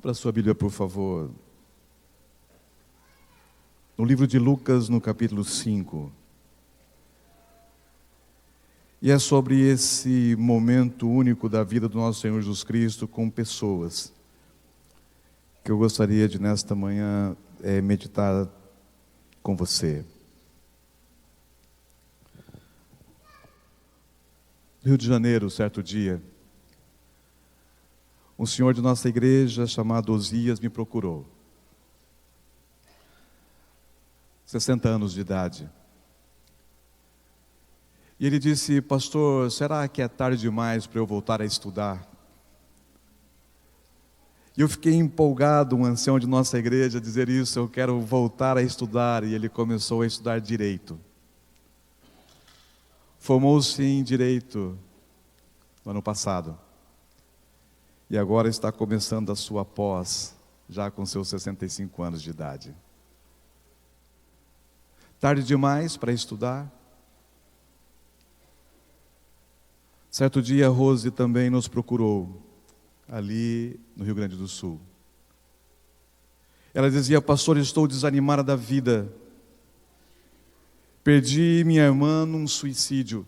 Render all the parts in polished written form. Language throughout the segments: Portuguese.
Abra sua Bíblia, por favor. No livro de Lucas, no capítulo 5. E é sobre esse momento único da vida do nosso Senhor Jesus Cristo com pessoas que eu gostaria de, nesta manhã, meditar com você. No Rio de Janeiro, certo dia, um senhor de nossa igreja, chamado Osias, me procurou. 60 anos de idade. E ele disse: pastor, será que é tarde demais para eu voltar a estudar? E eu fiquei empolgado, um ancião de nossa igreja, a dizer isso: eu quero voltar a estudar. E ele começou a estudar Direito. Formou-se em Direito no ano passado. E agora está começando a sua pós, já com seus 65 anos de idade. Tarde demais para estudar? Certo dia, Rose também nos procurou, ali no Rio Grande do Sul. Ela dizia: pastor, estou desanimada da vida. Perdi minha irmã num suicídio.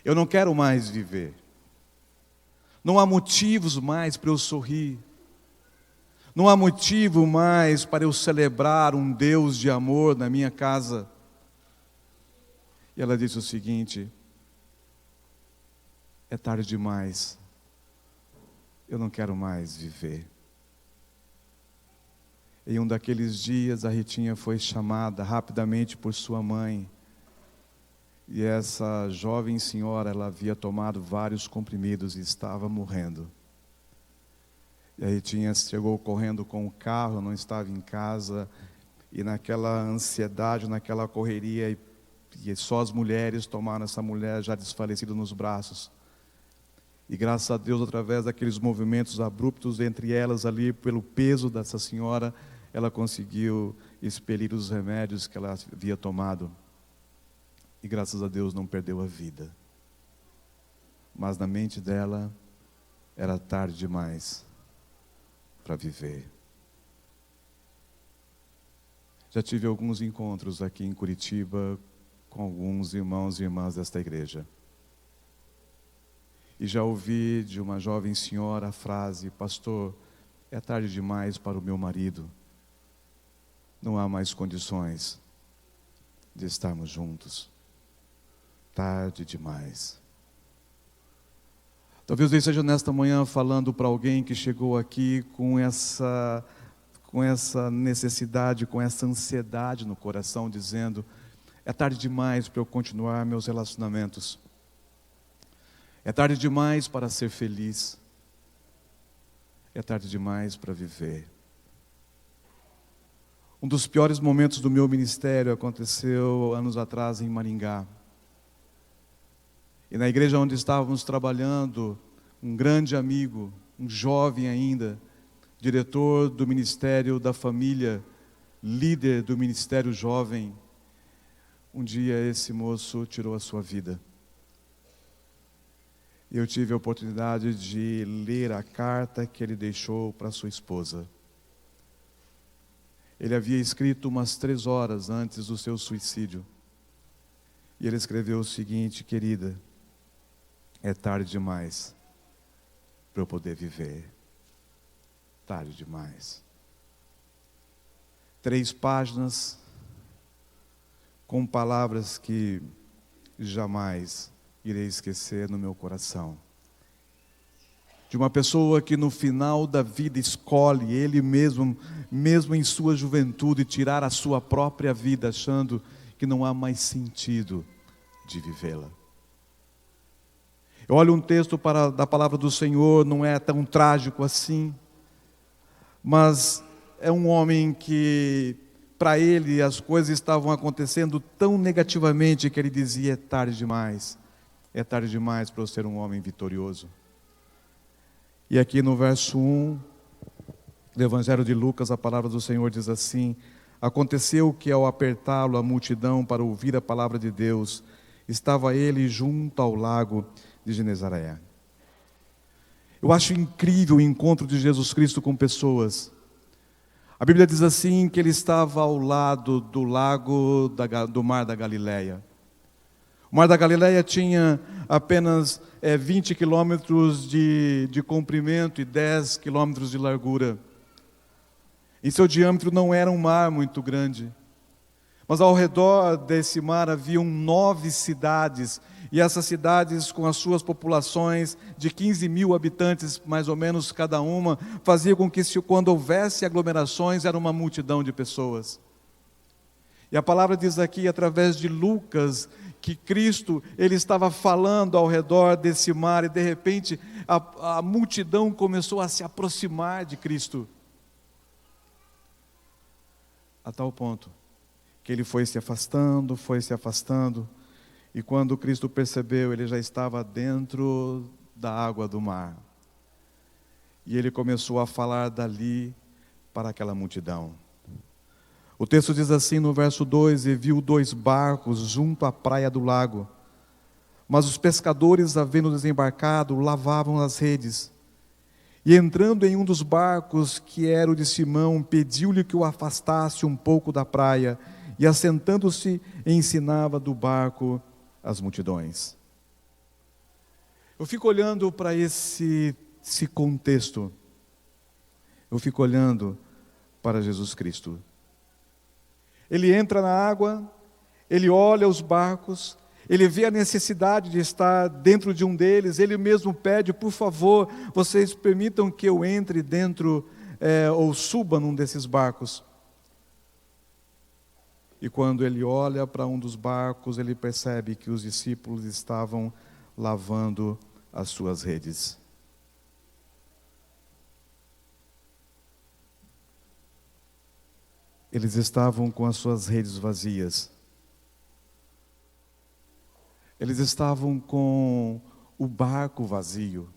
Eu não quero mais viver. Não há motivos mais para eu sorrir. Não há motivo mais para eu celebrar um Deus de amor na minha casa. E ela disse o seguinte: é tarde demais. Eu não quero mais viver. Em um daqueles dias, a Ritinha foi chamada rapidamente por sua mãe. E essa jovem senhora, ela havia tomado vários comprimidos e estava morrendo. E a Ritinha chegou correndo com o carro, não estava em casa. E naquela ansiedade, naquela correria, e só as mulheres tomaram essa mulher já desfalecida nos braços. E graças a Deus, através daqueles movimentos abruptos entre elas ali, pelo peso dessa senhora, ela conseguiu expelir os remédios que ela havia tomado. E graças a Deus não perdeu a vida. Mas na mente dela, era tarde demais para viver. Já tive alguns encontros aqui em Curitiba com alguns irmãos e irmãs desta igreja. E já ouvi de uma jovem senhora a frase: pastor, é tarde demais para o meu marido. Não há mais condições de estarmos juntos. Tarde demais. Talvez eu esteja nesta manhã falando para alguém que chegou aqui com essa necessidade, com essa ansiedade no coração, dizendo: é tarde demais para eu continuar meus relacionamentos. É tarde demais para ser feliz. É tarde demais para viver. Um dos piores momentos do meu ministério aconteceu anos atrás em Maringá. E na igreja onde estávamos trabalhando, um grande amigo, um jovem ainda, diretor do Ministério da Família, líder do Ministério Jovem, um dia esse moço tirou a sua vida. Eu tive a oportunidade de ler a carta que ele deixou para sua esposa. Ele havia escrito umas 3 horas antes do seu suicídio. E ele escreveu o seguinte: querida, é tarde demais para eu poder viver. Tarde demais. 3 páginas com palavras que jamais irei esquecer no meu coração. De uma pessoa que no final da vida escolhe ele mesmo em sua juventude, tirar a sua própria vida, achando que não há mais sentido de vivê-la. Eu olho um texto da palavra do Senhor, não é tão trágico assim, mas é um homem que, para ele, as coisas estavam acontecendo tão negativamente que ele dizia: é tarde demais para eu ser um homem vitorioso. E aqui no verso 1 do Evangelho de Lucas, a palavra do Senhor diz assim: aconteceu que ao apertá-lo a multidão para ouvir a palavra de Deus, estava ele junto ao lago de Genesareia. Eu acho incrível o encontro de Jesus Cristo com pessoas. A Bíblia diz assim que ele estava ao lado do lago do Mar da Galileia. O Mar da Galileia tinha apenas 20 quilômetros de comprimento e 10 quilômetros de largura. Em seu diâmetro não era um mar muito grande. Mas ao redor desse mar haviam 9 cidades, e essas cidades, com as suas populações de 15 mil habitantes, mais ou menos cada uma, fazia com que, quando houvesse aglomerações, era uma multidão de pessoas. E a palavra diz aqui, através de Lucas, que Cristo, ele estava falando ao redor desse mar, e de repente a multidão começou a se aproximar de Cristo, a tal ponto que ele foi se afastando, e quando Cristo percebeu, ele já estava dentro da água do mar. E ele começou a falar dali para aquela multidão. O texto diz assim no verso 2: e viu 2 barcos junto à praia do lago, mas os pescadores, havendo desembarcado, lavavam as redes. E entrando em um dos barcos, que era o de Simão, pediu-lhe que o afastasse um pouco da praia, e assentando-se, ensinava do barco as multidões. Eu fico olhando para esse contexto, eu fico olhando para Jesus Cristo. Ele entra na água, ele olha os barcos, ele vê a necessidade de estar dentro de um deles, ele mesmo pede: por favor, vocês permitam que eu entre dentro, ou suba num desses barcos. E quando ele olha para um dos barcos, ele percebe que os discípulos estavam lavando as suas redes. Eles estavam com as suas redes vazias. Eles estavam com o barco vazio.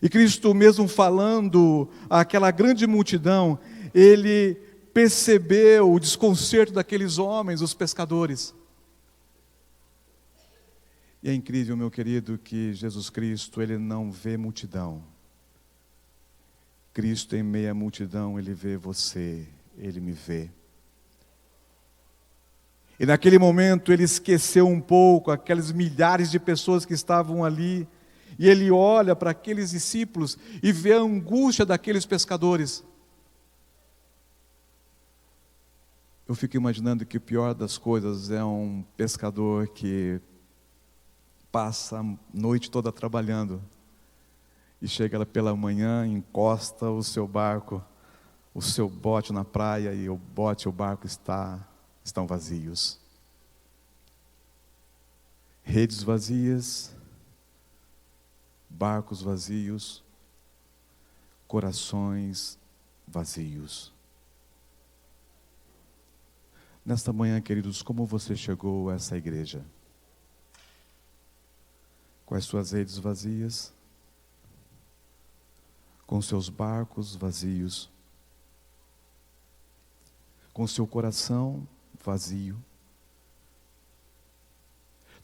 E Cristo, mesmo falando àquela grande multidão, ele percebeu o desconcerto daqueles homens, os pescadores. E é incrível, meu querido, que Jesus Cristo, ele não vê multidão. Cristo, em meio à multidão, ele vê você, ele me vê. E naquele momento ele esqueceu um pouco aquelas milhares de pessoas que estavam ali, e ele olha para aqueles discípulos e vê a angústia daqueles pescadores. Eu fico imaginando que o pior das coisas é um pescador que passa a noite toda trabalhando e chega pela manhã, encosta o seu barco, o seu bote na praia, e o bote e o barco estão vazios. Redes vazias, barcos vazios, corações vazios. Nesta manhã, queridos, como você chegou a essa igreja? Com as suas redes vazias, com seus barcos vazios, com seu coração vazio.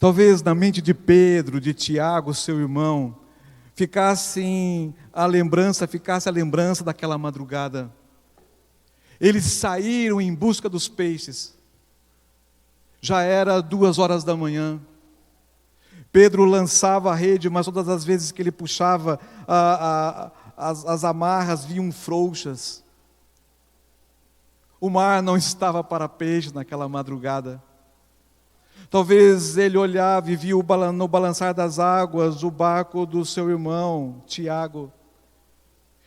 Talvez na mente de Pedro, de Tiago, seu irmão, ficasse a lembrança daquela madrugada. Eles saíram em busca dos peixes. Já era 2 horas da manhã. Pedro lançava a rede, mas todas as vezes que ele puxava, as amarras vinham frouxas. O mar não estava para peixe naquela madrugada. Talvez ele olhava e via no balançar das águas o barco do seu irmão, Tiago.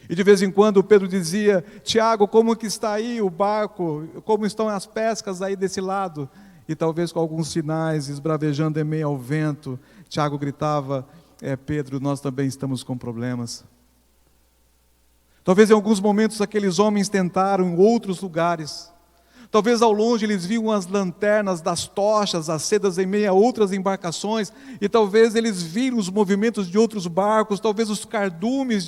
E de vez em quando Pedro dizia: Tiago, como que está aí o barco? Como estão as pescas aí desse lado? E talvez com alguns sinais, esbravejando em meio ao vento, Tiago gritava: Pedro, nós também estamos com problemas. Talvez em alguns momentos aqueles homens tentaram em outros lugares. Talvez ao longe eles viam as lanternas das tochas acedas em meio a outras embarcações, e talvez eles viram os movimentos de outros barcos, talvez os cardumes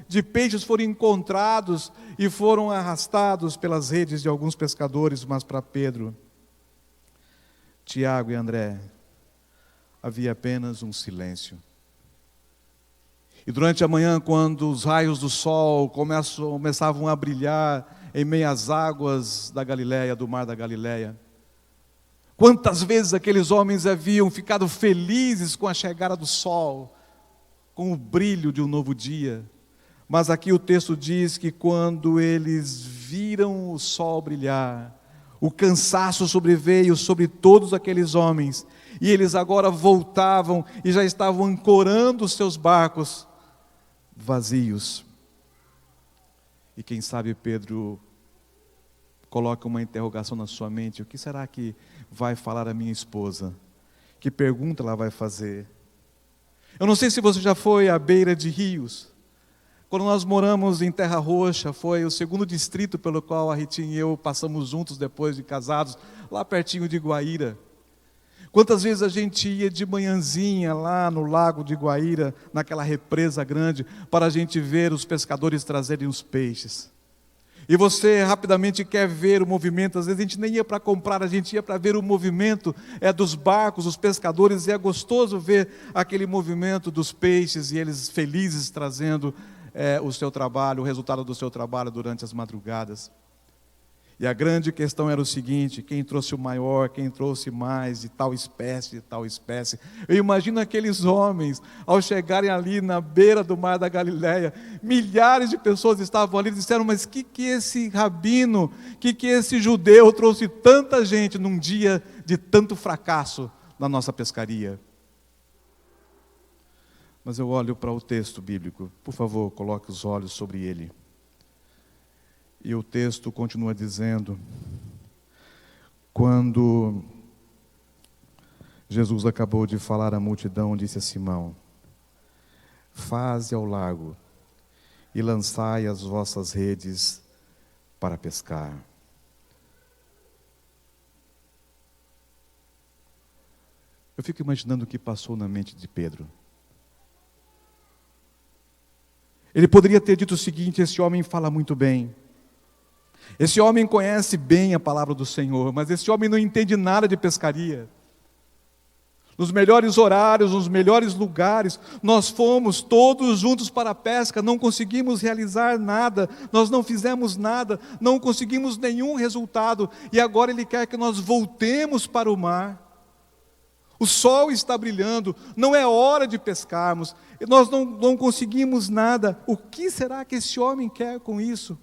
de peixes foram encontrados e foram arrastados pelas redes de alguns pescadores. Mas para Pedro, Tiago e André, havia apenas um silêncio. E durante a manhã, quando os raios do sol começavam a brilhar em meio às águas da Galileia, do mar da Galileia, quantas vezes aqueles homens haviam ficado felizes com a chegada do sol, com o brilho de um novo dia. Mas aqui o texto diz que quando eles viram o sol brilhar, o cansaço sobreveio sobre todos aqueles homens, e eles agora voltavam e já estavam ancorando os seus barcos vazios. E quem sabe Pedro coloca uma interrogação na sua mente: o que será que vai falar a minha esposa? Que pergunta ela vai fazer? Eu não sei se você já foi à beira de rios. Quando nós moramos em Terra Roxa, foi o segundo distrito pelo qual a Ritinha e eu passamos juntos depois de casados, lá pertinho de Guaíra. Quantas vezes a gente ia de manhãzinha lá no lago de Guaíra, naquela represa grande, para a gente ver os pescadores trazerem os peixes. E você rapidamente quer ver o movimento. Às vezes a gente nem ia para comprar, a gente ia para ver o movimento dos barcos, os pescadores, e é gostoso ver aquele movimento dos peixes e eles felizes trazendo o seu trabalho, o resultado do seu trabalho durante as madrugadas. E a grande questão era o seguinte: quem trouxe o maior, quem trouxe mais, de tal espécie, de tal espécie. Eu imagino aqueles homens, ao chegarem ali na beira do mar da Galileia, milhares de pessoas estavam ali e disseram: mas que esse rabino, que esse judeu trouxe tanta gente num dia de tanto fracasso na nossa pescaria? Mas eu olho para o texto bíblico, por favor, coloque os olhos sobre ele. E o texto continua dizendo: quando Jesus acabou de falar à multidão, disse a Simão: faze ao largo e lançai as vossas redes para pescar. Eu fico imaginando o que passou na mente de Pedro. Ele poderia ter dito o seguinte: esse homem fala muito bem. Esse homem conhece bem a palavra do Senhor, mas esse homem não entende nada de pescaria. Nos melhores horários, nos melhores lugares, nós fomos todos juntos para a pesca, não conseguimos realizar nada, nós não fizemos nada, não conseguimos nenhum resultado, e agora ele quer que nós voltemos para o mar. O sol está brilhando, não é hora de pescarmos, nós não conseguimos nada. O que será que esse homem quer com isso?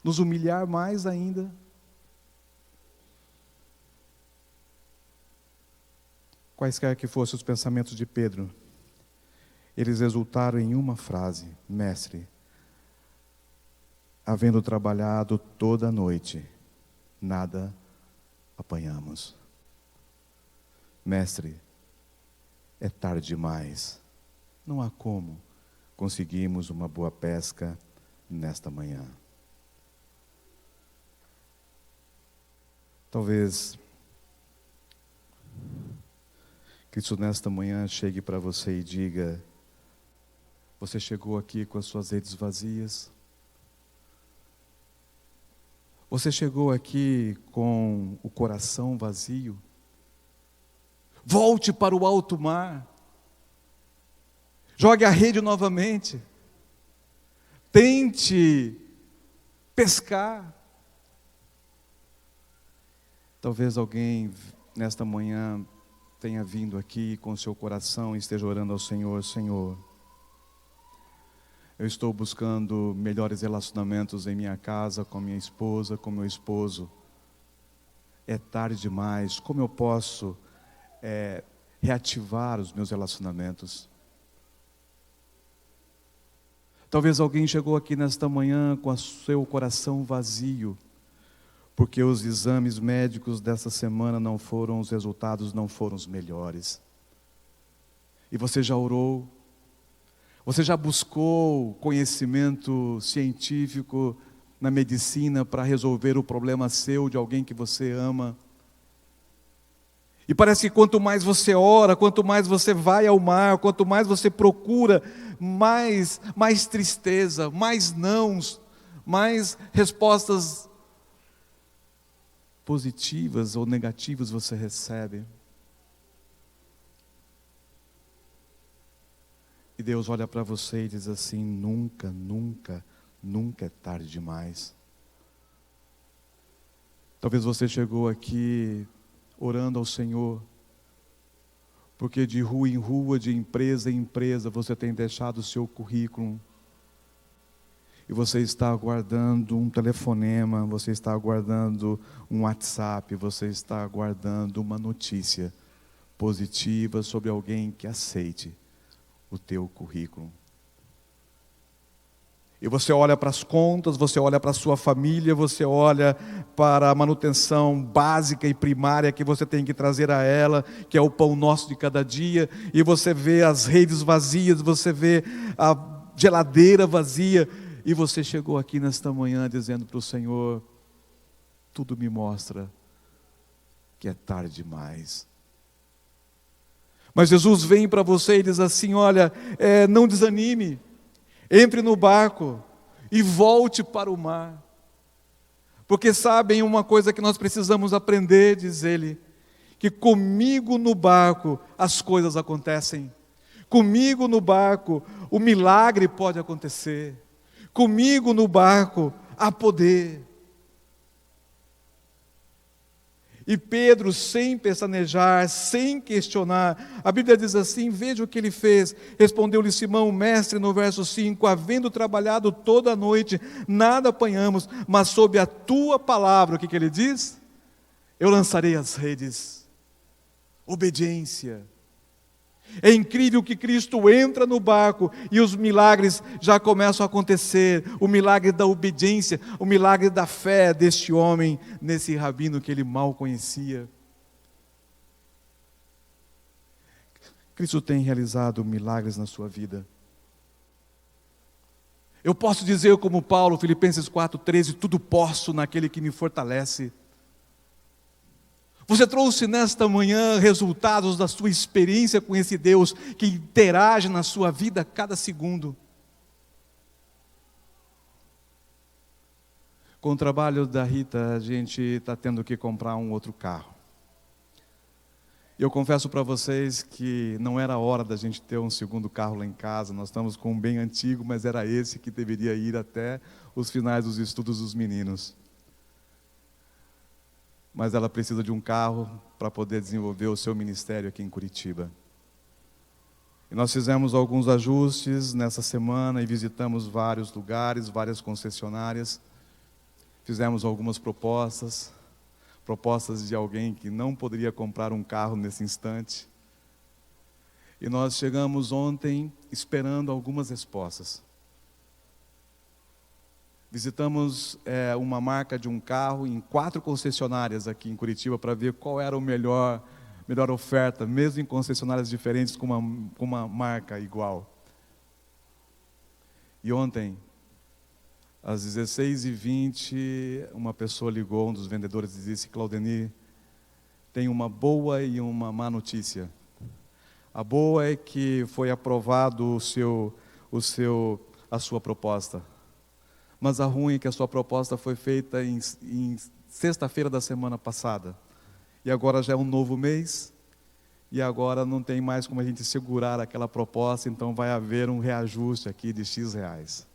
Nos humilhar mais ainda? Quaisquer que fossem os pensamentos de Pedro, eles resultaram em uma frase: mestre, havendo trabalhado toda a noite, nada apanhamos. Mestre, é tarde demais, não há como conseguirmos uma boa pesca nesta manhã. Talvez Cristo nesta manhã chegue para você e diga: você chegou aqui com as suas redes vazias? Você chegou aqui com o coração vazio? Volte para o alto mar. Jogue a rede novamente. Tente pescar. Talvez alguém nesta manhã tenha vindo aqui com seu coração e esteja orando ao Senhor: Senhor, eu estou buscando melhores relacionamentos em minha casa, com minha esposa, com meu esposo. É tarde demais, como eu posso reativar os meus relacionamentos? Talvez alguém chegou aqui nesta manhã com o seu coração vazio, porque os exames médicos dessa semana não foram, os resultados não foram os melhores. E você já orou? Você já buscou conhecimento científico na medicina para resolver o problema seu, de alguém que você ama? E parece que quanto mais você ora, quanto mais você vai ao mar, quanto mais você procura, mais tristeza, mais nãos, mais respostas positivas ou negativas você recebe. E Deus olha para você e diz assim: nunca, nunca, nunca é tarde demais. Talvez você chegou aqui orando ao Senhor, porque de rua em rua, de empresa em empresa, você tem deixado o seu currículo. E você está aguardando um telefonema, você está aguardando um WhatsApp, você está aguardando uma notícia positiva sobre alguém que aceite o teu currículo. E você olha para as contas, você olha para a sua família, você olha para a manutenção básica e primária que você tem que trazer a ela, que é o pão nosso de cada dia, e você vê as redes vazias, você vê a geladeira vazia, e você chegou aqui nesta manhã dizendo para o Senhor: tudo me mostra que é tarde demais. Mas Jesus vem para você e diz assim: olha, não desanime, entre no barco e volte para o mar. Porque sabem uma coisa que nós precisamos aprender, diz ele, que comigo no barco as coisas acontecem. Comigo no barco o milagre pode acontecer. Comigo no barco há poder. E Pedro, sem pestanejar, sem questionar, a Bíblia diz assim, veja o que ele fez. Respondeu-lhe Simão, mestre, no verso 5, havendo trabalhado toda a noite, nada apanhamos, mas sob a tua palavra, o que ele diz? Eu lançarei as redes. Obediência. É incrível que Cristo entra no barco e os milagres já começam a acontecer. O milagre da obediência, o milagre da fé deste homem, nesse rabino que ele mal conhecia. Cristo tem realizado milagres na sua vida. Eu posso dizer como Paulo, Filipenses 4,13, tudo posso naquele que me fortalece. Você trouxe nesta manhã resultados da sua experiência com esse Deus que interage na sua vida a cada segundo. Com o trabalho da Rita, a gente está tendo que comprar um outro carro. Eu confesso para vocês que não era a hora da gente ter um segundo carro lá em casa. Nós estamos com um bem antigo, mas era esse que deveria ir até os finais dos estudos dos meninos. Mas ela precisa de um carro para poder desenvolver o seu ministério aqui em Curitiba. E nós fizemos alguns ajustes nessa semana e visitamos vários lugares, várias concessionárias. Fizemos algumas propostas de alguém que não poderia comprar um carro nesse instante. E nós chegamos ontem esperando algumas respostas. Visitamos uma marca de um carro em 4 concessionárias aqui em Curitiba para ver qual era a melhor oferta, mesmo em concessionárias diferentes com uma marca igual. E ontem, às 16h20, uma pessoa ligou, um dos vendedores, e disse: Claudenir, tem uma boa e uma má notícia. A boa é que foi aprovado a sua proposta. Mas a ruim é que a sua proposta foi feita em sexta-feira da semana passada. E agora já é um novo mês, e agora não tem mais como a gente segurar aquela proposta, então vai haver um reajuste aqui de X reais.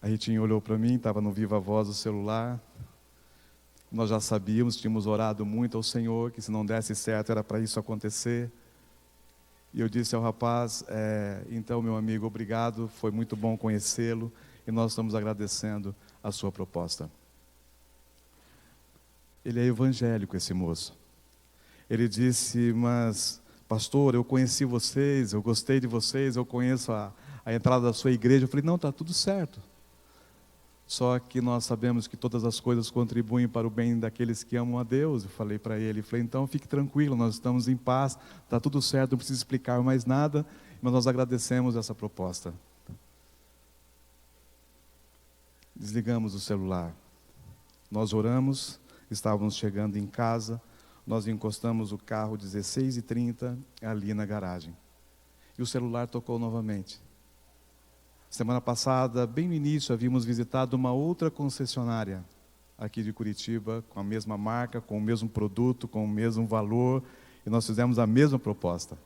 A Ritinha olhou para mim, estava no Viva Voz do celular. Nós já sabíamos, tínhamos orado muito ao Senhor, que se não desse certo era para isso acontecer. E eu disse ao rapaz, então meu amigo, obrigado, foi muito bom conhecê-lo, e nós estamos agradecendo a sua proposta. Ele é evangélico, esse moço. Ele disse, mas pastor, eu conheci vocês, eu gostei de vocês, eu conheço a entrada da sua igreja. Eu falei, não, está tudo certo. Só que nós sabemos que todas as coisas contribuem para o bem daqueles que amam a Deus. Eu falei para ele, então fique tranquilo, nós estamos em paz, está tudo certo, não precisa explicar mais nada, mas nós agradecemos essa proposta. Desligamos o celular. Nós oramos, estávamos chegando em casa, nós encostamos o carro 16h30 ali na garagem. E o celular tocou novamente. Semana passada, bem no início, havíamos visitado uma outra concessionária aqui de Curitiba, com a mesma marca, com o mesmo produto, com o mesmo valor, e nós fizemos a mesma proposta.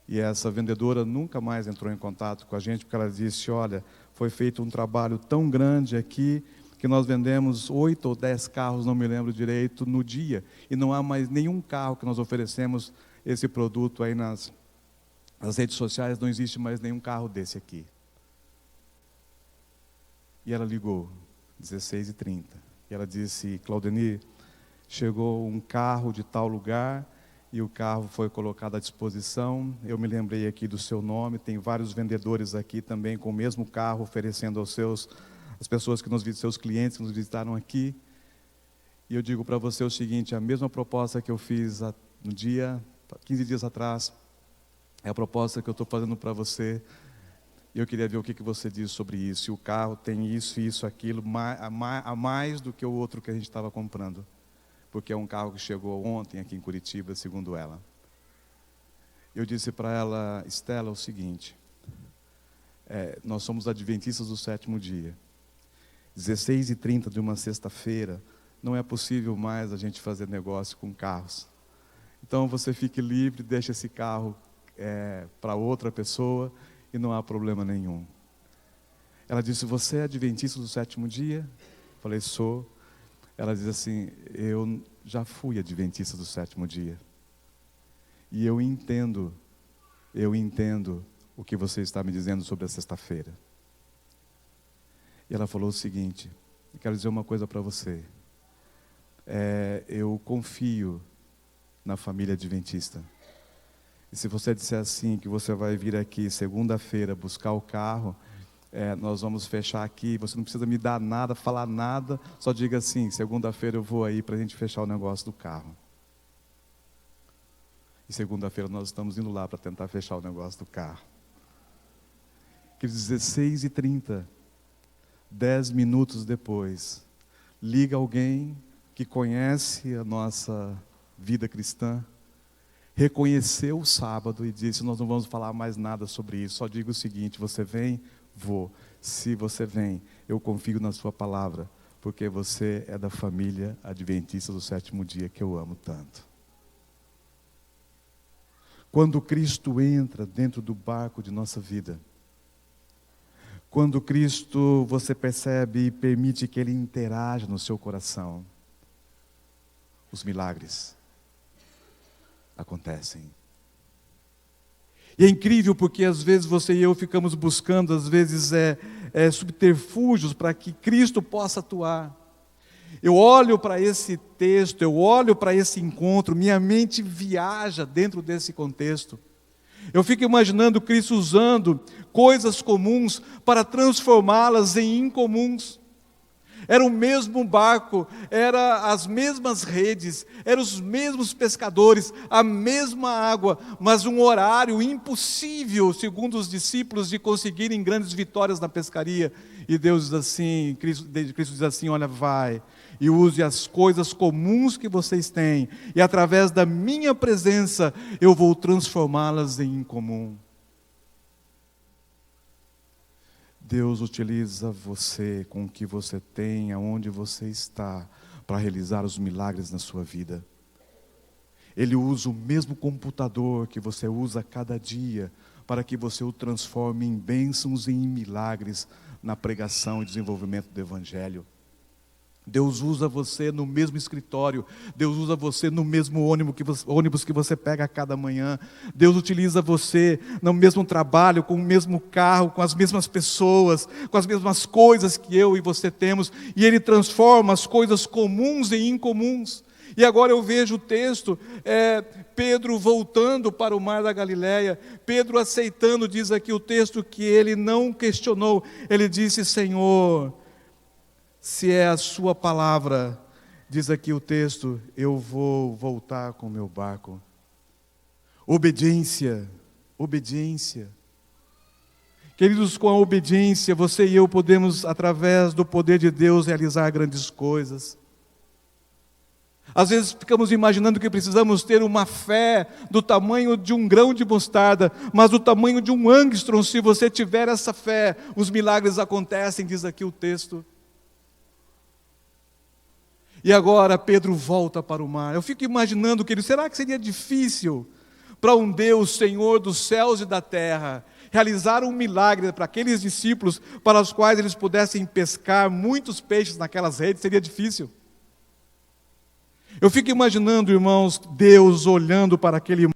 E essa vendedora nunca mais entrou em contato com a gente, porque ela disse, olha, foi feito um trabalho tão grande aqui, que nós vendemos 8 ou 10 carros, não me lembro direito, no dia, e não há mais nenhum carro que nós oferecemos esse produto aí nas redes sociais, não existe mais nenhum carro desse aqui. E ela ligou, 16h30, e ela disse, Claudenir, chegou um carro de tal lugar, e o carro foi colocado à disposição. Eu me lembrei aqui do seu nome, tem vários vendedores aqui também com o mesmo carro, oferecendo às pessoas que seus clientes que nos visitaram aqui. E eu digo para você o seguinte, a mesma proposta que eu fiz no dia, 15 dias atrás, é a proposta que eu estou fazendo para você. E eu queria ver o que você diz sobre isso. E o carro tem isso, aquilo, a mais do que o outro que a gente estava comprando. Porque é um carro que chegou ontem aqui em Curitiba, segundo ela. Eu disse para ela, Estela, o seguinte, nós somos adventistas do 7º dia. 16h30 de uma sexta-feira, não é possível mais a gente fazer negócio com carros. Então você fique livre, deixa esse carro para outra pessoa e não há problema nenhum. Ela disse, você é adventista do 7º dia? Eu falei, sou. Ela diz assim, eu já fui adventista do 7º dia. E eu entendo o que você está me dizendo sobre a sexta-feira. E ela falou o seguinte, eu quero dizer uma coisa para você. Eu confio na família adventista. E se você disser assim, que você vai vir aqui segunda-feira buscar o carro, nós vamos fechar aqui, você não precisa me dar nada, falar nada, só diga assim, segunda-feira eu vou aí para a gente fechar o negócio do carro. E segunda-feira nós estamos indo lá para tentar fechar o negócio do carro. Que 16h30, 10 minutos depois, liga alguém que conhece a nossa vida cristã, reconheceu o sábado e disse, nós não vamos falar mais nada sobre isso, só diga o seguinte, você vem? Vou. Se você vem, eu confio na sua palavra, porque você é da família adventista do 7º dia que eu amo tanto. Quando Cristo entra dentro do barco de nossa vida, quando Cristo, você percebe e permite que Ele interaja no seu coração, os milagres acontecem. E é incrível porque às vezes você e eu ficamos buscando, às vezes subterfúgios para que Cristo possa atuar. Eu olho para esse texto, eu olho para esse encontro, minha mente viaja dentro desse contexto. Eu fico imaginando Cristo usando coisas comuns para transformá-las em incomuns. Era o mesmo barco, eram as mesmas redes, eram os mesmos pescadores, a mesma água, mas um horário impossível, segundo os discípulos, de conseguirem grandes vitórias na pescaria. E Deus diz assim, Cristo diz assim, olha, vai e use as coisas comuns que vocês têm, e através da minha presença, eu vou transformá-las em incomum. Deus utiliza você com o que você tem, aonde você está, para realizar os milagres na sua vida. Ele usa o mesmo computador que você usa a cada dia, para que você o transforme em bênçãos e em milagres na pregação e desenvolvimento do Evangelho. Deus usa você no mesmo escritório, Deus usa você no mesmo ônibus que você pega a cada manhã, Deus utiliza você no mesmo trabalho, com o mesmo carro, com as mesmas pessoas, com as mesmas coisas que eu e você temos, e Ele transforma as coisas comuns em incomuns. E agora eu vejo o texto, Pedro voltando para o mar da Galileia, Pedro aceitando, diz aqui o texto, que ele não questionou, ele disse, Senhor, se é a sua palavra, diz aqui o texto, eu vou voltar com o meu barco. Obediência, obediência. Queridos, com a obediência, você e eu podemos, através do poder de Deus, realizar grandes coisas. Às vezes ficamos imaginando que precisamos ter uma fé do tamanho de um grão de mostarda, mas do tamanho de um ángstrom. Se você tiver essa fé, os milagres acontecem, diz aqui o texto. E agora Pedro volta para o mar. Eu fico imaginando, querido, será que seria difícil para um Deus, Senhor dos céus e da terra, realizar um milagre para aqueles discípulos, para os quais eles pudessem pescar muitos peixes naquelas redes, seria difícil. Eu fico imaginando, irmãos, Deus olhando para aquele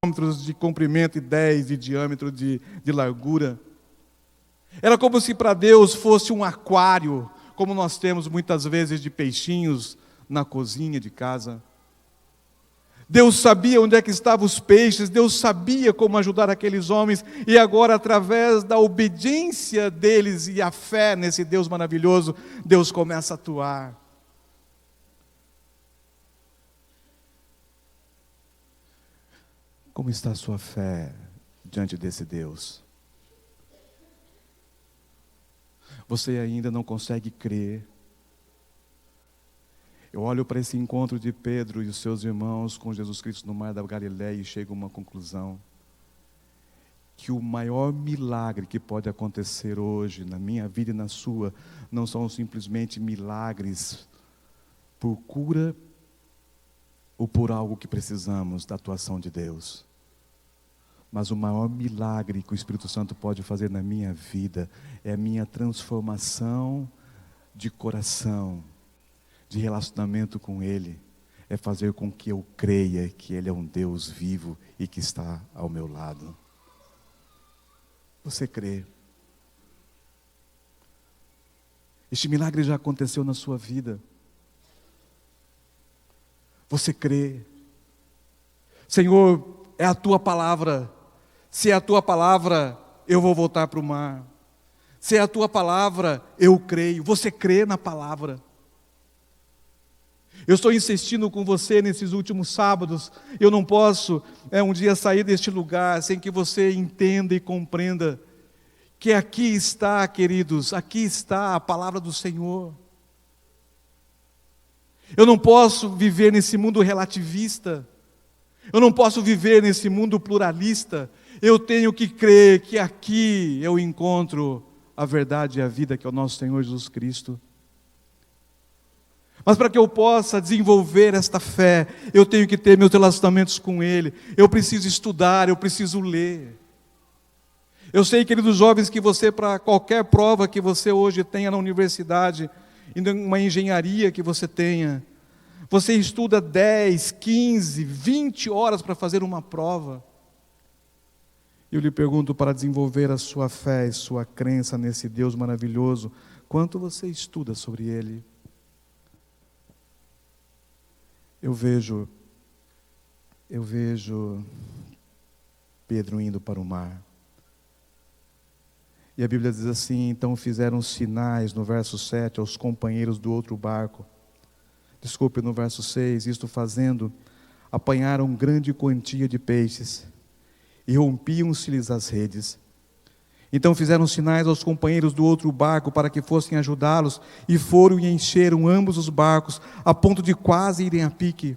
quilômetros de comprimento e 10 de diâmetro de largura. Era como se para Deus fosse um aquário, como nós temos muitas vezes de peixinhos na cozinha de casa. Deus sabia onde é que estavam os peixes, Deus sabia como ajudar aqueles homens, e agora, através da obediência deles e a fé nesse Deus maravilhoso, Deus começa a atuar. Como está a sua fé diante desse Deus? Você ainda não consegue crer. Eu olho para esse encontro de Pedro e os seus irmãos com Jesus Cristo no mar da Galileia e chego a uma conclusão: que o maior milagre que pode acontecer hoje, na minha vida e na sua, não são simplesmente milagres por cura ou por algo que precisamos da atuação de Deus. Mas o maior milagre que o Espírito Santo pode fazer na minha vida é a minha transformação de coração, de relacionamento com Ele. É fazer com que eu creia que Ele é um Deus vivo e que está ao meu lado. Você crê? Este milagre já aconteceu na sua vida. Você crê? Senhor, é a Tua palavra. Se é a Tua palavra, eu vou voltar para o mar. Se é a Tua palavra, eu creio. Você crê na palavra? Eu estou insistindo com você nesses últimos sábados. Eu não posso um dia sair deste lugar sem que você entenda e compreenda que aqui está, queridos, aqui está a palavra do Senhor. Eu não posso viver nesse mundo relativista. Eu não posso viver nesse mundo pluralista. Eu tenho que crer que aqui eu encontro a verdade e a vida, que é o nosso Senhor Jesus Cristo. Mas para que eu possa desenvolver esta fé, eu tenho que ter meus relacionamentos com Ele. Eu preciso estudar, eu preciso ler. Eu sei, queridos jovens, que você, para qualquer prova que você hoje tenha na universidade, em uma engenharia que você tenha, você estuda 10, 15, 20 horas para fazer uma prova. Eu lhe pergunto, para desenvolver a sua fé e sua crença nesse Deus maravilhoso, quanto você estuda sobre Ele? Eu vejo Pedro indo para o mar. E a Bíblia diz assim: então fizeram sinais, no verso 7, aos companheiros do outro barco. Desculpe, no verso 6, isto fazendo, apanharam grande quantia de peixes, e rompiam-se-lhes as redes. Então fizeram sinais aos companheiros do outro barco para que fossem ajudá-los, e foram e encheram ambos os barcos, a ponto de quase irem a pique.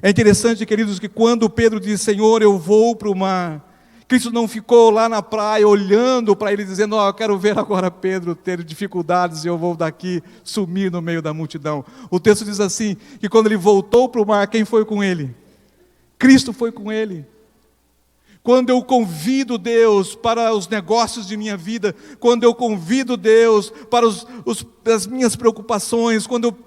É interessante, queridos, que quando Pedro diz: Senhor, eu vou para o mar, Cristo não ficou lá na praia olhando para ele, dizendo: eu quero ver agora Pedro ter dificuldades e eu vou daqui sumir no meio da multidão. O texto diz assim, que quando ele voltou para o mar, quem foi com ele? Cristo foi com ele. Quando eu convido Deus para os negócios de minha vida, quando eu convido Deus para as minhas preocupações, quando eu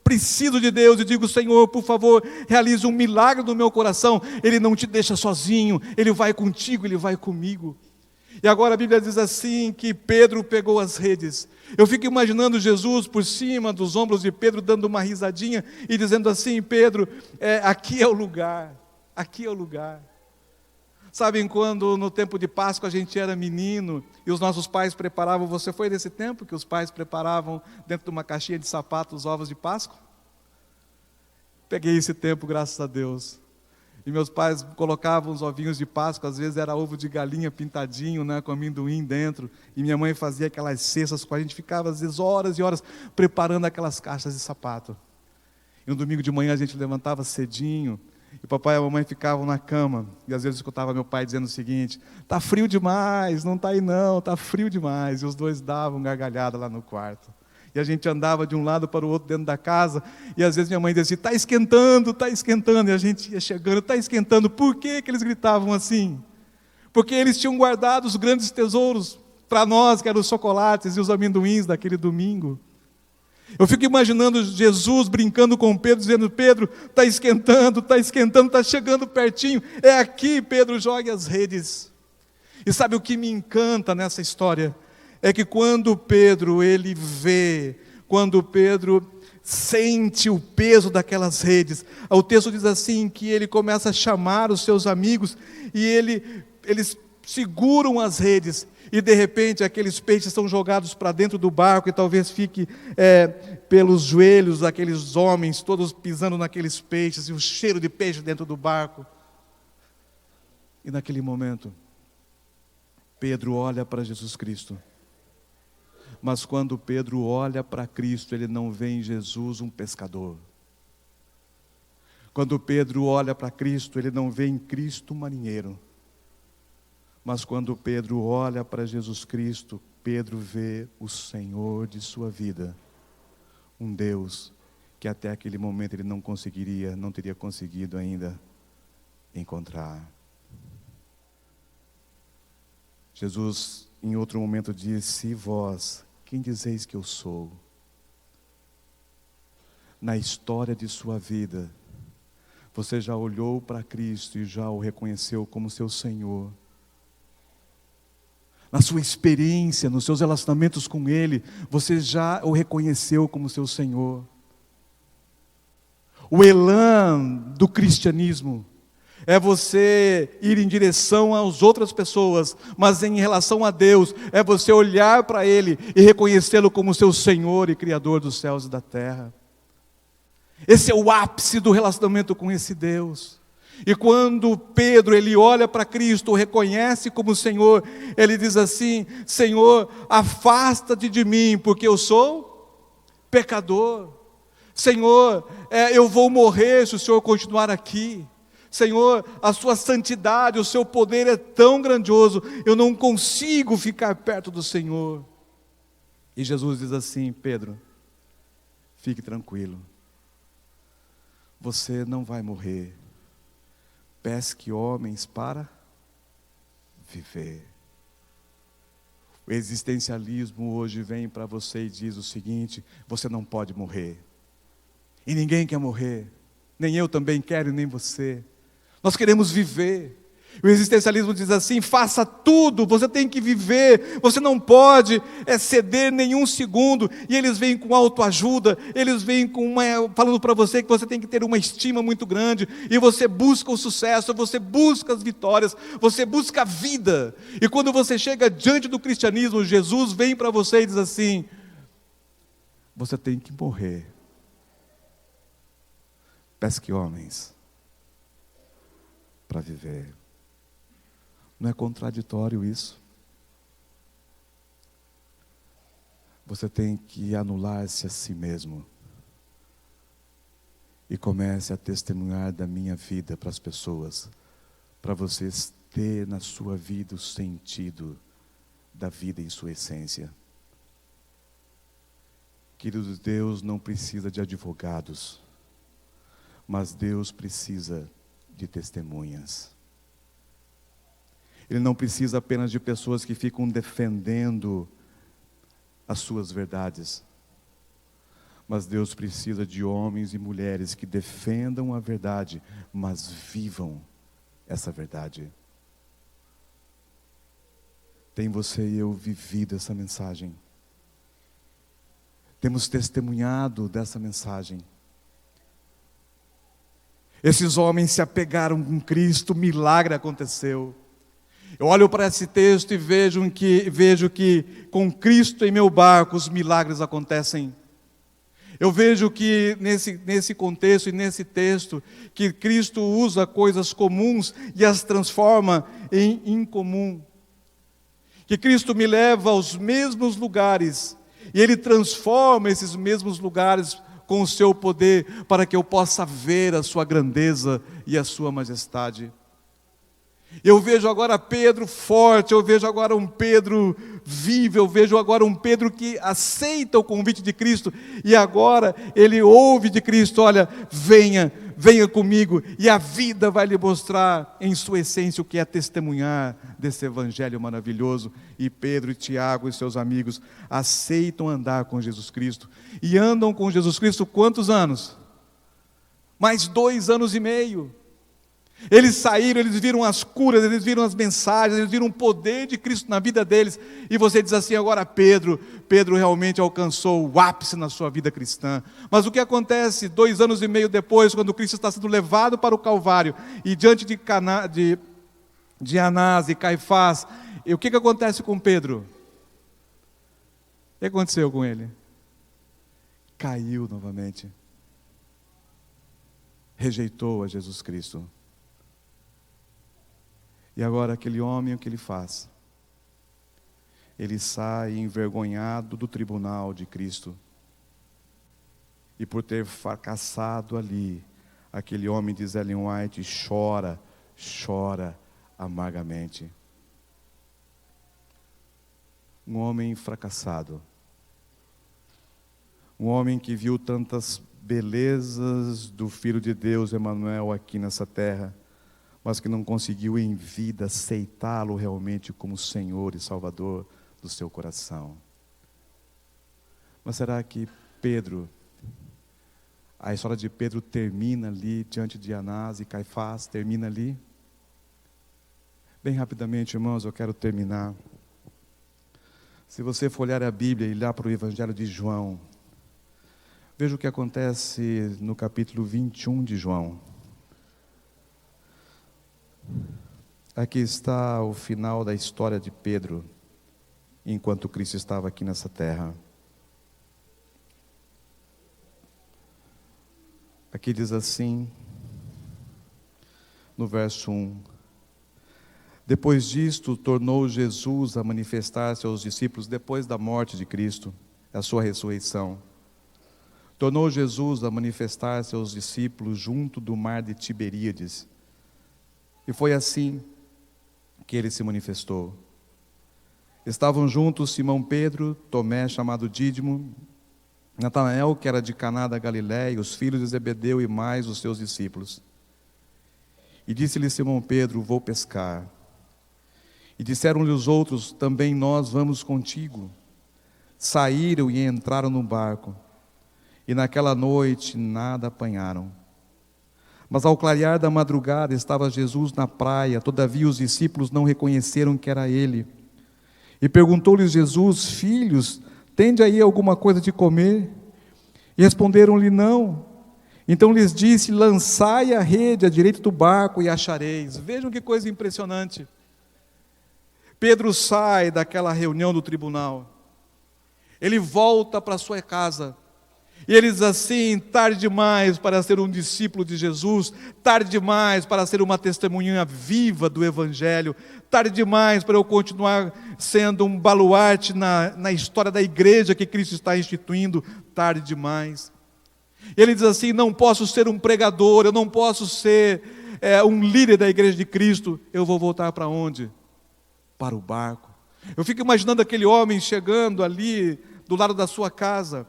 preciso de Deus e digo: Senhor, por favor, realize um milagre no meu coração, Ele não te deixa sozinho, Ele vai contigo, Ele vai comigo. E agora a Bíblia diz assim, que Pedro pegou as redes. Eu fico imaginando Jesus por cima dos ombros de Pedro, dando uma risadinha e dizendo assim: Pedro, aqui é o lugar, aqui é o lugar. Sabem quando no tempo de Páscoa a gente era menino e os nossos pais preparavam, você foi desse tempo que os pais preparavam dentro de uma caixinha de sapato os ovos de Páscoa? Peguei esse tempo, graças a Deus. E meus pais colocavam os ovinhos de Páscoa, às vezes era ovo de galinha pintadinho, né, com amendoim dentro, e minha mãe fazia aquelas cestas com a gente, ficava às vezes horas e horas preparando aquelas caixas de sapato. E no domingo de manhã a gente levantava cedinho, e o papai e a mamãe ficavam na cama, e às vezes eu escutava meu pai dizendo o seguinte: tá frio demais, não tá aí não, tá frio demais, e os dois davam gargalhada lá no quarto. E a gente andava de um lado para o outro dentro da casa, e às vezes minha mãe dizia assim, está esquentando, e a gente ia chegando, está esquentando. Por que eles gritavam assim? Porque eles tinham guardado os grandes tesouros para nós, que eram os chocolates e os amendoins daquele domingo. Eu fico imaginando Jesus brincando com Pedro, dizendo, Pedro, está esquentando, está chegando pertinho, é aqui, Pedro, jogue as redes. E sabe o que me encanta nessa história? É que quando Pedro, ele vê, quando Pedro sente o peso daquelas redes, o texto diz assim, que ele começa a chamar os seus amigos, e eles seguram as redes, e de repente aqueles peixes são jogados para dentro do barco, e talvez fique pelos joelhos daqueles homens, todos pisando naqueles peixes, e o cheiro de peixe dentro do barco. E naquele momento, Pedro olha para Jesus Cristo. Mas quando Pedro olha para Cristo, ele não vê em Jesus um pescador. Quando Pedro olha para Cristo, ele não vê em Cristo um marinheiro. Mas quando Pedro olha para Jesus Cristo, Pedro vê o Senhor de sua vida. Um Deus que até aquele momento ele não teria conseguido ainda encontrar. Jesus, em outro momento, disse, e vós, quem dizeis que eu sou? Na história de sua vida, você já olhou para Cristo e já o reconheceu como seu Senhor. Na sua experiência, nos seus relacionamentos com Ele, você já o reconheceu como seu Senhor. O elan do cristianismo é você ir em direção às outras pessoas, mas em relação a Deus, é você olhar para Ele e reconhecê-lo como seu Senhor e Criador dos céus e da terra. Esse é o ápice do relacionamento com esse Deus. E quando Pedro, ele olha para Cristo, o reconhece como Senhor, ele diz assim, Senhor, afasta-te de mim, porque eu sou pecador. Senhor, eu vou morrer se o Senhor continuar aqui. Senhor, a sua santidade, o seu poder é tão grandioso, eu não consigo ficar perto do Senhor. E Jesus diz assim, Pedro, fique tranquilo, você não vai morrer, pesque homens para viver. O existencialismo hoje vem para você e diz o seguinte, você não pode morrer, e ninguém quer morrer, nem eu também quero e nem você. Nós queremos viver. O existencialismo diz assim, faça tudo, você tem que viver, você não pode ceder nenhum segundo. E eles vêm com autoajuda, eles vêm falando para você que você tem que ter uma estima muito grande, e você busca o sucesso, você busca as vitórias, você busca a vida. E quando você chega diante do cristianismo, Jesus vem para você e diz assim, você tem que morrer. Pesque homens para viver. Não é contraditório isso? Você tem que anular-se a si mesmo e comece a testemunhar da minha vida para as pessoas, para vocês ter na sua vida o sentido da vida em sua essência. Queridos, Deus não precisa de advogados, mas Deus precisa de testemunhas. Ele não precisa apenas de pessoas que ficam defendendo as suas verdades, mas Deus precisa de homens e mulheres que defendam a verdade, mas vivam essa verdade. Tem você e eu vivido essa mensagem? Temos testemunhado dessa mensagem? Esses homens se apegaram com Cristo, milagre aconteceu. Eu olho para esse texto e vejo que com Cristo em meu barco os milagres acontecem. Eu vejo que nesse contexto e nesse texto, que Cristo usa coisas comuns e as transforma em incomum. Que Cristo me leva aos mesmos lugares e Ele transforma esses mesmos lugares com o seu poder, para que eu possa ver a sua grandeza e a sua majestade. Eu vejo agora Pedro forte, eu vejo agora um Pedro vivo, eu vejo agora um Pedro que aceita o convite de Cristo, e agora ele ouve de Cristo: olha, venha, venha comigo, e a vida vai lhe mostrar em sua essência o que é testemunhar desse evangelho maravilhoso. E Pedro e Tiago e seus amigos aceitam andar com Jesus Cristo, e andam com Jesus Cristo quantos anos? Mais 2 anos e meio. Eles saíram, eles viram as curas, eles viram as mensagens, eles viram o poder de Cristo na vida deles. E você diz assim: agora Pedro realmente alcançou o ápice na sua vida cristã. Mas o que acontece 2 anos e meio depois, quando Cristo está sendo levado para o Calvário, e diante de Anás e Caifás, e o que acontece com Pedro? O que aconteceu com ele? Caiu novamente. Rejeitou a Jesus Cristo. E agora aquele homem, o que ele faz? Ele sai envergonhado do tribunal de Cristo. E por ter fracassado ali, aquele homem, diz Ellen White, chora amargamente. Um homem fracassado. Um homem que viu tantas belezas do Filho de Deus, Emanuel, aqui nessa terra, mas que não conseguiu em vida aceitá-lo realmente como Senhor e Salvador do seu coração. Mas será que Pedro, a história de Pedro termina ali diante de Anás e Caifás, termina ali? Bem rapidamente, irmãos, eu quero terminar. Se você for olhar a Bíblia e olhar para o Evangelho de João, veja o que acontece no capítulo 21 de João. Aqui está o final da história de Pedro, enquanto Cristo estava aqui nessa terra. Aqui diz assim, no verso 1: depois disto, tornou Jesus a manifestar-se aos discípulos depois da morte de Cristo, a sua ressurreição. Tornou Jesus a manifestar-se aos discípulos junto do mar de Tiberíades. E foi assim que ele se manifestou. Estavam juntos Simão Pedro, Tomé, chamado Dídimo, Natanael, que era de Caná da Galiléia, os filhos de Zebedeu e mais os seus discípulos. E disse-lhe Simão Pedro: vou pescar. E disseram-lhe os outros: também nós vamos contigo. Saíram e entraram no barco, e naquela noite nada apanharam. Mas ao clarear da madrugada estava Jesus na praia, todavia os discípulos não reconheceram que era ele. E perguntou-lhes Jesus: filhos, tende aí alguma coisa de comer? E responderam-lhe: não. Então lhes disse: lançai a rede à direita do barco e achareis. Vejam que coisa impressionante. Pedro sai daquela reunião do tribunal, ele volta para sua casa, e ele diz assim: tarde demais para ser um discípulo de Jesus, tarde demais para ser uma testemunha viva do Evangelho, tarde demais para eu continuar sendo um baluarte na história da igreja que Cristo está instituindo, tarde demais. Ele diz assim: não posso ser um pregador, eu não posso ser um líder da igreja de Cristo, eu vou voltar para onde? Para o barco. Eu fico imaginando aquele homem chegando ali do lado da sua casa,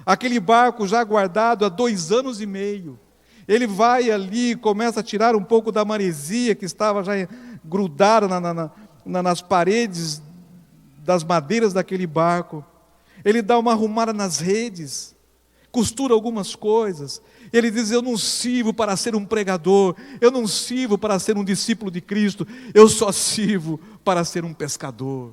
aquele barco já guardado há 2 anos e meio. Ele vai ali, começa a tirar um pouco da maresia que estava já grudada nas paredes das madeiras daquele barco. Ele dá uma arrumada nas redes, costura algumas coisas. Ele diz: eu não sirvo para ser um pregador, eu não sirvo para ser um discípulo de Cristo, eu só sirvo para ser um pescador.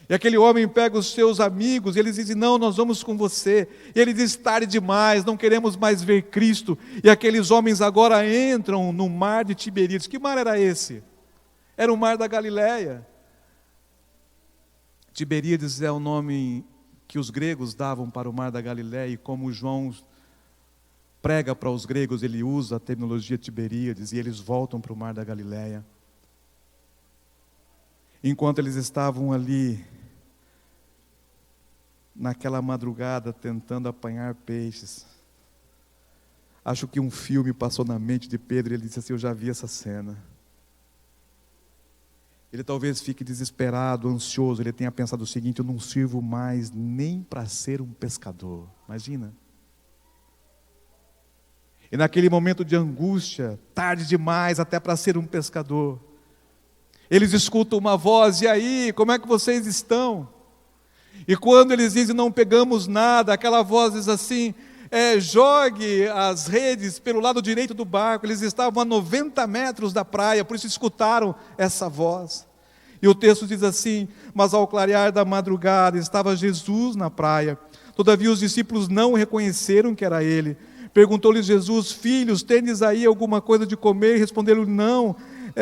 E aquele homem pega os seus amigos, e eles dizem: não, nós vamos com você. E ele diz: tarde demais, não queremos mais ver Cristo. E aqueles homens agora entram no mar de Tiberíades. Que mar era esse? Era o mar da Galileia. Tiberíades é o nome que os gregos davam para o mar da Galileia, e como João prega para os gregos, ele usa a terminologia Tiberíades, e eles voltam para o mar da Galileia. Enquanto eles estavam ali, naquela madrugada, tentando apanhar peixes, acho que um filme passou na mente de Pedro, e ele disse assim: eu já vi essa cena. Ele talvez fique desesperado, ansioso, ele tenha pensado o seguinte: eu não sirvo mais nem para ser um pescador. Imagina. E naquele momento de angústia, tarde demais até para ser um pescador, eles escutam uma voz: e aí, como é que vocês estão? E quando eles dizem: não pegamos nada, aquela voz diz assim: jogue as redes pelo lado direito do barco. Eles estavam a 90 metros da praia, por isso escutaram essa voz. E o texto diz assim: mas ao clarear da madrugada estava Jesus na praia. Todavia os discípulos não reconheceram que era ele. Perguntou-lhes Jesus: filhos, tendes aí alguma coisa de comer? E responderam: não,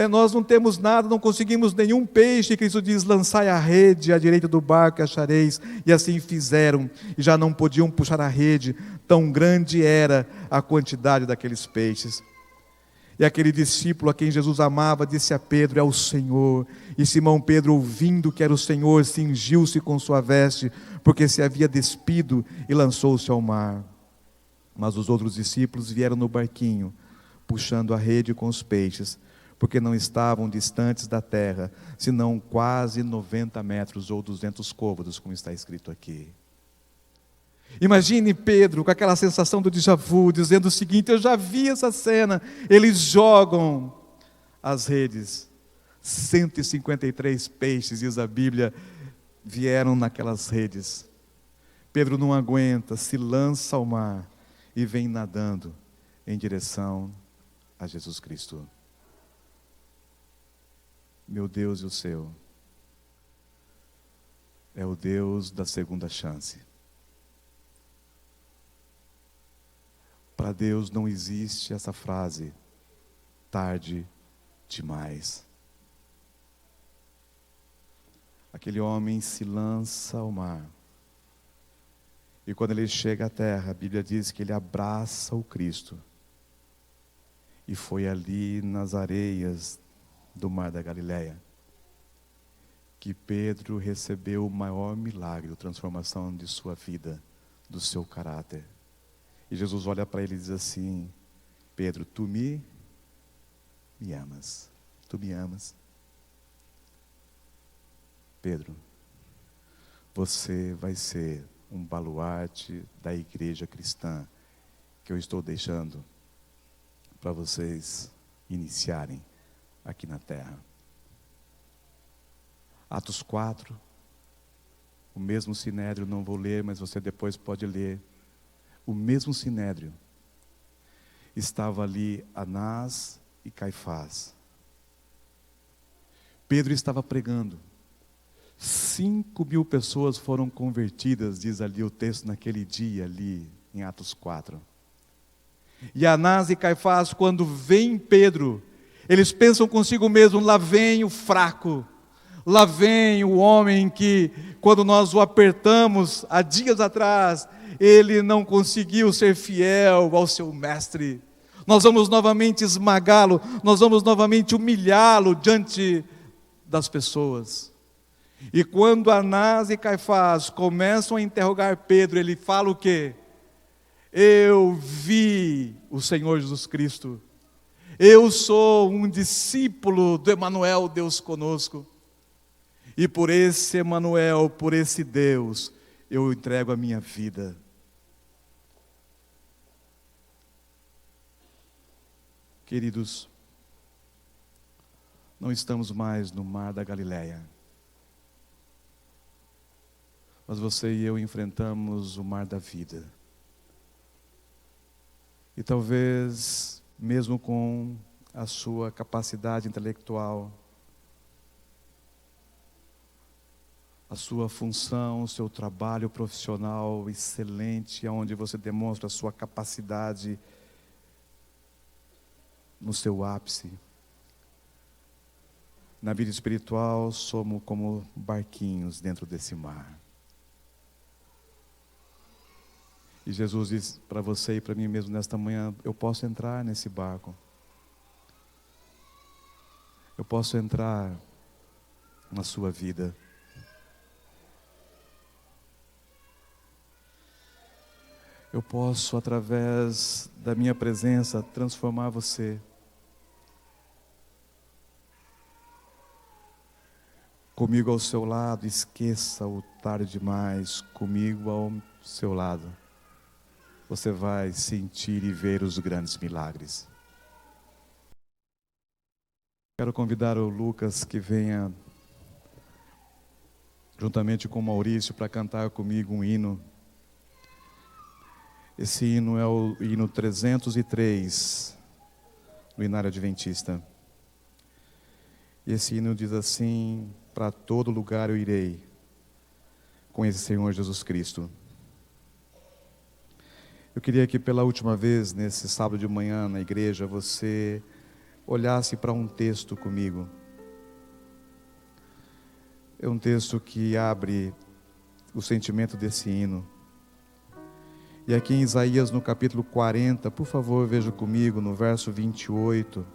nós não temos nada, não conseguimos nenhum peixe. Cristo diz: lançai a rede à direita do barco e achareis. E assim fizeram, e já não podiam puxar a rede, tão grande era a quantidade daqueles peixes. E aquele discípulo a quem Jesus amava disse a Pedro: é o Senhor. E Simão Pedro, ouvindo que era o Senhor, cingiu-se com sua veste, porque se havia despido, e lançou-se ao mar. Mas os outros discípulos vieram no barquinho, puxando a rede com os peixes, porque não estavam distantes da terra, senão quase 90 metros ou 200 côvados, como está escrito aqui. Imagine Pedro com aquela sensação do déjà vu, dizendo o seguinte: eu já vi essa cena. Eles jogam as redes, 153 peixes, diz a Bíblia, vieram naquelas redes. Pedro não aguenta, se lança ao mar e vem nadando em direção a Jesus Cristo. Meu Deus e o seu é o Deus da segunda chance. Para Deus não existe essa frase: tarde demais. Aquele homem se lança ao mar. E quando ele chega à terra, a Bíblia diz que ele abraça o Cristo. E foi ali nas areias do mar da Galileia que Pedro recebeu o maior milagre, a transformação de sua vida, do seu caráter. E Jesus olha para ele e diz assim: Pedro, tu me amas. Tu me amas. Pedro, você vai ser um baluarte da igreja cristã que eu estou deixando para vocês iniciarem aqui na terra. Atos 4, o mesmo sinédrio, não vou ler, mas você depois pode ler. O mesmo sinédrio, estava ali Anás e Caifás. Pedro estava pregando. 5.000 pessoas foram convertidas, diz ali o texto, naquele dia ali em Atos 4. E Anás e Caifás, quando vem Pedro, eles pensam consigo mesmo: lá vem o fraco, lá vem o homem que, quando nós o apertamos há dias atrás, ele não conseguiu ser fiel ao seu mestre. Nós vamos novamente esmagá-lo, nós vamos novamente humilhá-lo diante das pessoas. E quando Anás e Caifás começam a interrogar Pedro, ele fala o quê? Eu vi o Senhor Jesus Cristo. Eu sou um discípulo do Emanuel, Deus conosco. E por esse Emanuel, por esse Deus, eu entrego a minha vida. Queridos, não estamos mais no mar da Galileia. Mas você e eu enfrentamos o mar da vida. E talvez, mesmo com a sua capacidade intelectual, a sua função, o seu trabalho profissional excelente, onde você demonstra a sua capacidade no seu ápice. Na vida espiritual, somos como barquinhos dentro desse mar. E Jesus diz para você e para mim mesmo nesta manhã: eu posso entrar nesse barco. Eu posso entrar na sua vida. Eu posso, através da minha presença, transformar você. Comigo ao seu lado, esqueça o tarde demais. Comigo ao seu lado, você vai sentir e ver os grandes milagres. Quero convidar o Lucas que venha, juntamente com o Maurício, para cantar comigo um hino. Esse hino é o hino 303, do Inário Adventista. E esse hino diz assim: para todo lugar eu irei, com esse Senhor Jesus Cristo. Eu queria que pela última vez, nesse sábado de manhã na igreja, você olhasse para um texto comigo. É um texto que abre o sentimento desse hino. E aqui em Isaías, no capítulo 40, por favor, veja comigo no verso 28,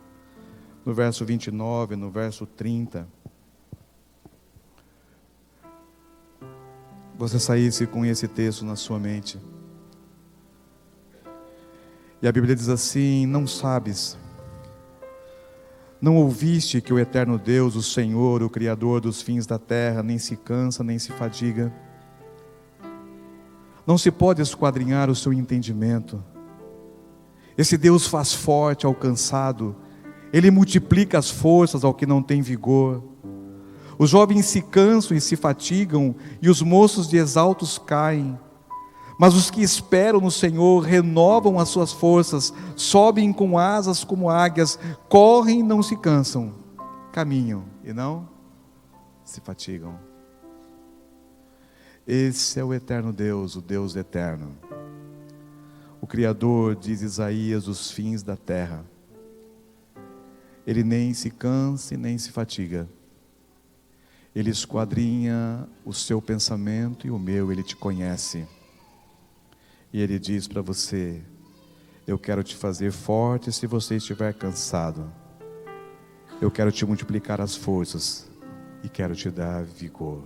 no verso 29, no verso 30. Você saísse com esse texto na sua mente. E a Bíblia diz assim: não sabes, não ouviste que o eterno Deus, o Senhor, o Criador dos fins da terra, nem se cansa, nem se fadiga? Não se pode esquadrinhar o seu entendimento. Esse Deus faz forte ao cansado, Ele multiplica as forças ao que não tem vigor. Os jovens se cansam e se fatigam, e os moços de exaltos caem. Mas os que esperam no Senhor renovam as suas forças, sobem com asas como águias, correm e não se cansam, caminham e não se fatigam. Esse é o eterno Deus, o Deus eterno. O Criador, diz Isaías, dos fins da terra. Ele nem se cansa e nem se fatiga. Ele esquadrinha o seu pensamento e o meu, Ele te conhece. E Ele diz para você: eu quero te fazer forte se você estiver cansado. Eu quero te multiplicar as forças e quero te dar vigor.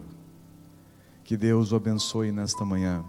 Que Deus o abençoe nesta manhã.